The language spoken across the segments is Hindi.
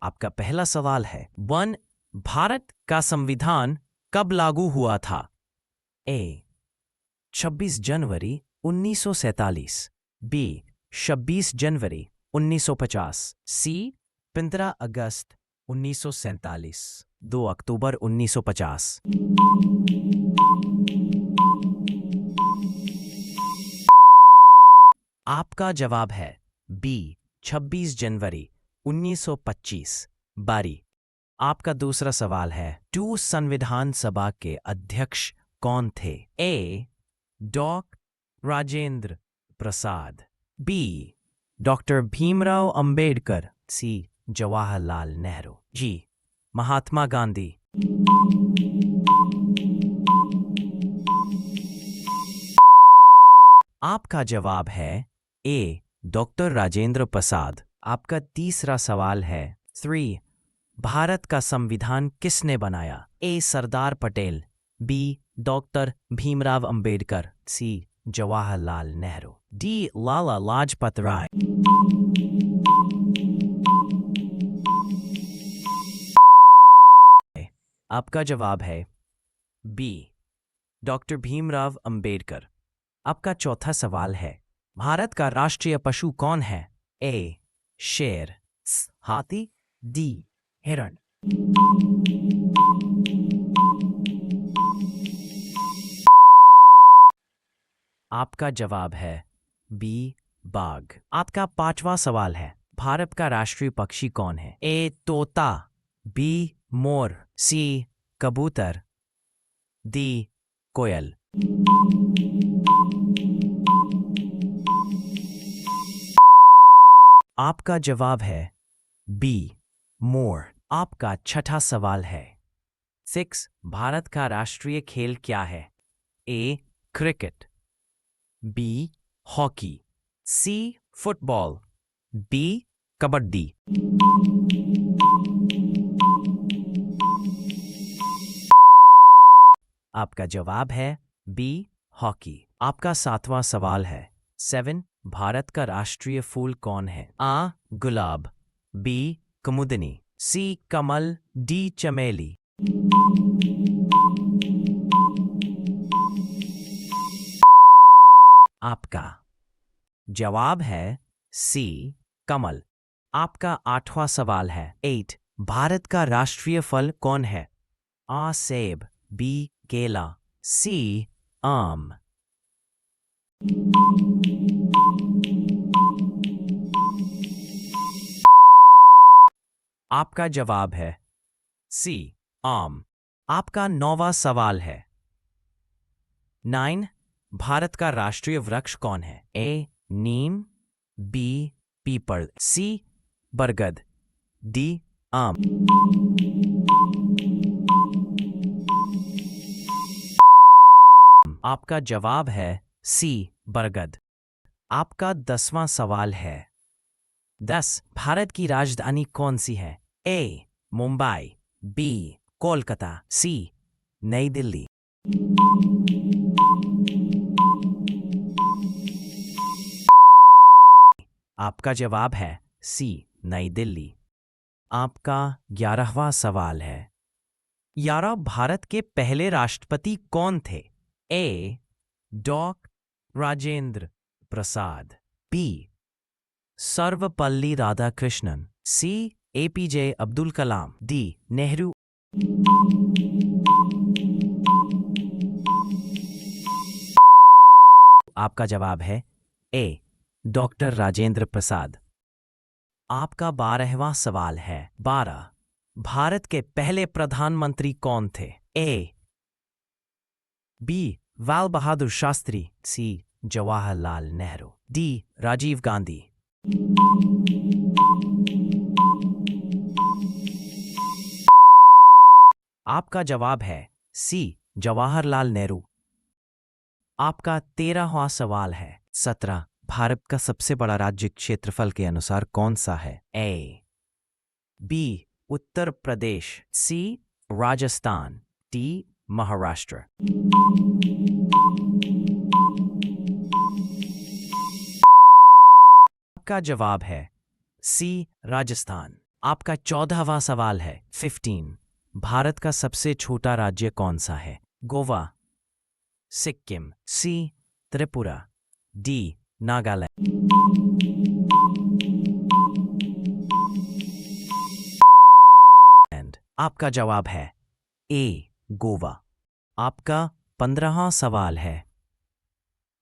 आपका पहला सवाल है 1. भारत का संविधान कब लागू हुआ था? ए. 26 जनवरी 1947, बी. 26 जनवरी 1950, सी. 15 अगस्त 1947, 2 अक्टूबर 1950। आपका जवाब है बी. 26 जनवरी 1925। बारी। आपका दूसरा सवाल है 2. संविधान सभा के अध्यक्ष कौन थे? ए. राजेंद्र प्रसाद, बी. डॉक्टर भीमराव अंबेडकर, सी. जवाहरलाल नेहरू, जी. महात्मा गांधी। आपका जवाब है ए. डॉक्टर राजेंद्र प्रसाद। आपका तीसरा सवाल है 3. भारत का संविधान किसने बनाया? ए. सरदार पटेल, बी. डॉक्टर भीमराव अंबेडकर, सी. जवाहरलाल नेहरू, डी. लाला लाजपत राय। आपका जवाब है बी. डॉक्टर भीमराव अंबेडकर। आपका चौथा सवाल है भारत का राष्ट्रीय पशु कौन है? ए. शेर, हाथी, डी. हिरण। आपका जवाब है बी. बाघ। आपका पांचवा सवाल है भारत का राष्ट्रीय पक्षी कौन है? ए. तोता, बी. मोर, सी. कबूतर, डी. कोयल। आपका जवाब है बी. मोर। आपका छठा सवाल है 6. भारत का राष्ट्रीय खेल क्या है? A. Cricket, B. Hockey, C. Football, D. Kabaddi. आपका जवाब है बी. हॉकी। आपका सातवां सवाल है 7. भारत का राष्ट्रीय फूल कौन है? आ. गुलाब, बी. कुमुदनी, सी. कमल, डी. चमेली। आपका जवाब है सी. कमल। आपका आठवां सवाल है 8. भारत का राष्ट्रीय फल कौन है? आ. सेब, बी. केला, सी. आम। आपका जवाब है सी. आम। आपका नौवां सवाल है 9. भारत का राष्ट्रीय वृक्ष कौन है? ए. नीम, बी. पीपल, सी. बरगद, डी. आम। आपका जवाब है सी. बरगद। आपका 10वां सवाल है 10. भारत की राजधानी कौन सी है? ए. मुंबई, बी. कोलकाता, सी. नई दिल्ली। आपका जवाब है सी. नई दिल्ली। आपका 11वां सवाल है 11. भारत के पहले राष्ट्रपति कौन थे? ए. राजेंद्र प्रसाद, बी. सर्वपल्ली राधाकृष्णन, सी. APJ Abdul Kalam, D. नेहरू। आपका जवाब है ए. डॉक्टर राजेंद्र प्रसाद। आपका 12वां सवाल है 12. भारत के पहले प्रधानमंत्री कौन थे? ए. बी. लाल बहादुर शास्त्री, सी. जवाहरलाल नेहरू, डी. राजीव गांधी। आपका जवाब है सी. जवाहरलाल नेहरू। आपका 13वां सवाल है 17. भारत का सबसे बड़ा राज्य क्षेत्रफल के अनुसार कौन सा है? ए. बी. उत्तर प्रदेश, सी. राजस्थान, डी. महाराष्ट्र। आपका जवाब है सी. राजस्थान। आपका 14वां सवाल है 15। भारत का सबसे छोटा राज्य कौन सा है? गोवा, सिक्किम, सी त्रिपुरा, डी नागालैंड। आपका जवाब है ए गोवा। आपका 15वां सवाल है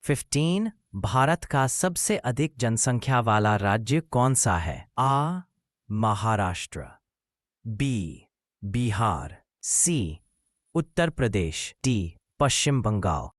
15। भारत का सबसे अधिक जनसंख्या वाला राज्य कौन सा है? आ महाराष्ट्र, बी बिहार, सी उत्तर प्रदेश, डी पश्चिम बंगाल।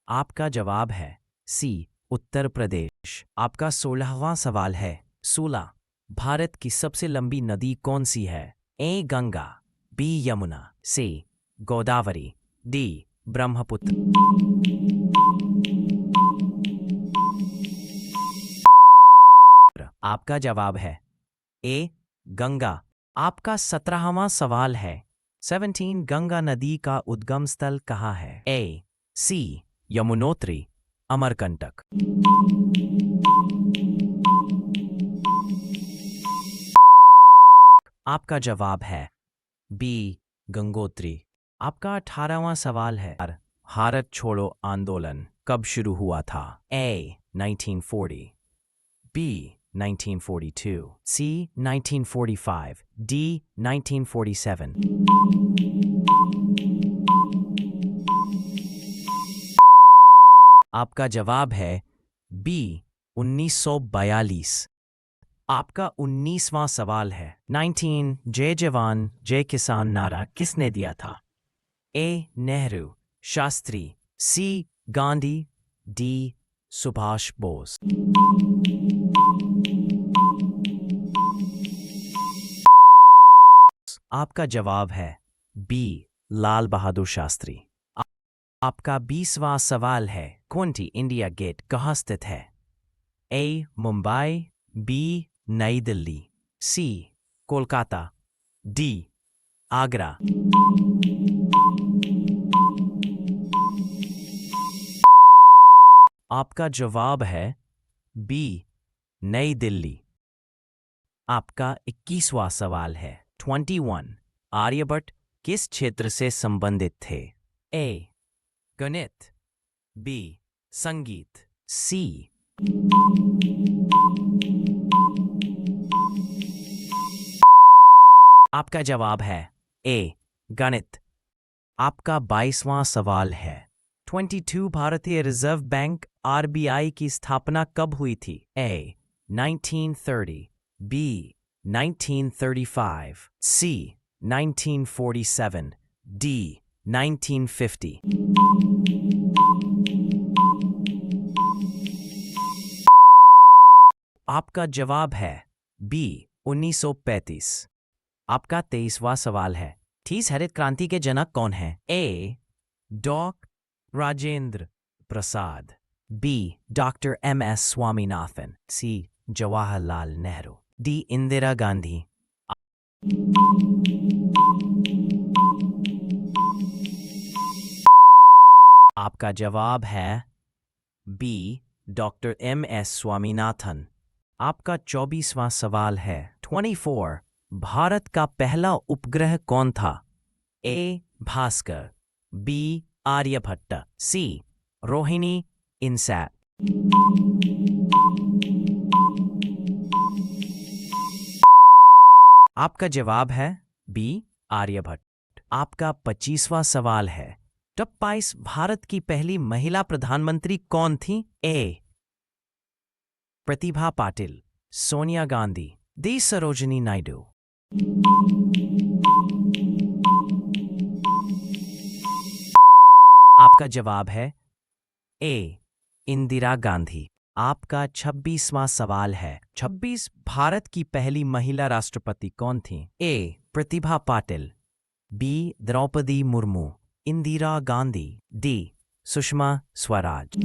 आपका जवाब है सी उत्तर प्रदेश। आपका 16वां सवाल है 16। भारत की सबसे लंबी नदी कौन सी है? ए गंगा, बी यमुना, सी गोदावरी, डी ब्रह्मपुत्र। आपका जवाब है ए गंगा। आपका 17वां सवाल है 17। गंगा नदी का उद्गम स्थल कहाँ है? ए सी यमुनोत्री, अमरकंटक। आपका जवाब है बी गंगोत्री। आपका 18वां सवाल है भारत छोड़ो आंदोलन कब शुरू हुआ था? ए 1940, बी 1942, सी 1945, डी 1947। आपका जवाब है बी 1942। आपका 19वां सवाल है 19। जय जवान जय किसान नारा किसने दिया था? ए नेहरू, शास्त्री, सी गांधी, डी सुभाष बोस। आपका जवाब है बी लाल बहादुर शास्त्री। आपका 20वां सवाल है 20। इंडिया गेट कहाँ स्थित है? ए मुंबई, बी नई दिल्ली, सी कोलकाता, डी आगरा। आपका जवाब है बी नई दिल्ली। आपका 21वां सवाल है 21। आर्यभट्ट किस क्षेत्र से संबंधित थे? ए गणित, बी संगीत, सी आपका जवाब है ए गणित। आपका 22वां सवाल है 22। भारतीय रिजर्व बैंक आरबीआई की स्थापना कब हुई थी? ए 1930, बी 1935, सी 1947, डी 1950। आपका जवाब है बी 1935। आपका 23वां सवाल है ठीक हरित क्रांति के जनक कौन है? ए doctor Rajendra Prasad, B doctor MS. Swaminathan, सी जवाहरलाल नेहरू, डी इंदिरा गांधी। आपका जवाब है बी डॉक्टर एम.एस. स्वामीनाथन। आपका 24वां सवाल है 24। भारत का पहला उपग्रह कौन था? ए भास्कर, बी आर्यभट्ट, सी रोहिणी इनसैट। आपका जवाब है बी आर्यभट्ट। आपका 25वां सवाल है टॉप 22। भारत की पहली महिला प्रधानमंत्री कौन थी? ए प्रतिभा पाटिल, सोनिया गांधी, डी सरोजिनी नायडू। आपका जवाब है ए इंदिरा गांधी। आपका 26वां सवाल है 26। भारत की पहली महिला राष्ट्रपति कौन थी? ए प्रतिभा पाटिल, बी द्रौपदी मुर्मू, इंदिरा गांधी, डी सुषमा स्वराज।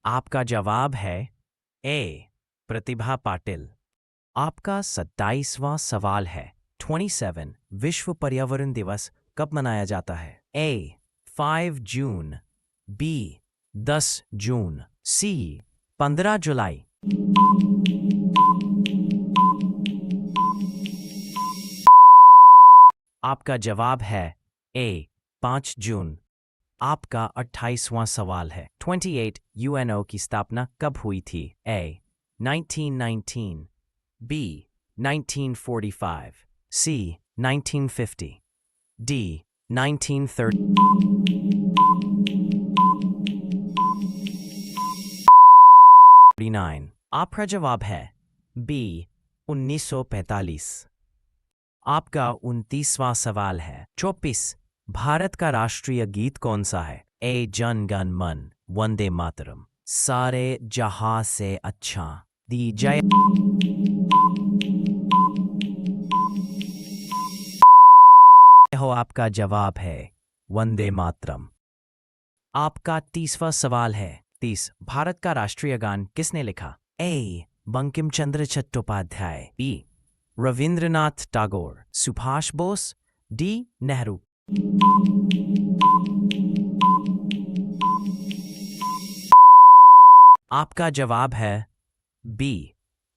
आपका जवाब है ए प्रतिभा पाटिल। आपका 27वां सवाल है 27। विश्व पर्यावरण दिवस कब मनाया जाता है? A. 5 June, B. 10 June, C. 15 जुलाई। आपका जवाब है A. 5 जून। आपका 28वां सवाल है। 28 UNO की स्थापना कब हुई थी? A. 1919, B. 1945, C. 1950, D. 1930। आपका जवाब है B. 1945। आपका 29वां सवाल है। 24 भारत का राष्ट्रीय गीत कौन सा है? A. जन गण मन, वंदे मातरम, सारे जहां से अच्छा, दी जय हो। आपका जवाब है वंदे मातरम। आपका 30वां सवाल है। 30 भारत का राष्ट्रीय गान किसने लिखा? A. Bankim Chandra Chattopadhyay, B. Rabindranath Tagore, Subhash Bose, D. Nehru. आपका जवाब है B.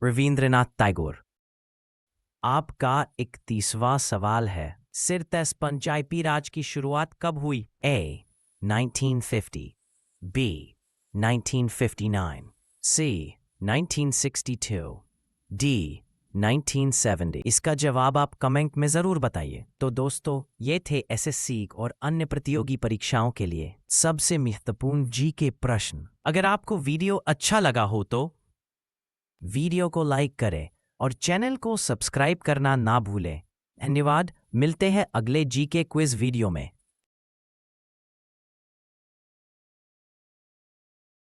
रविंद्रनाथ टैगोर। आपका 31वां सवाल है। सिरतेस पंचायती राज की शुरुआत कब हुई? A. 1950, B. 1959, C. 1962, D. 1970। इसका जवाब आप कमेंट में जरूर बताइए। तो दोस्तों, ये थे SSC और अन्य प्रतियोगी परीक्षाओं के लिए सबसे महत्वपूर्ण GK प्रश्न। अगर आपको वीडियो अच्छा लगा हो तो वीडियो को लाइक करें और चैनल को सब्सक्राइब करना ना भूलें। धन्यवाद। मिलते हैं अगले GK क्विज वीडियो में।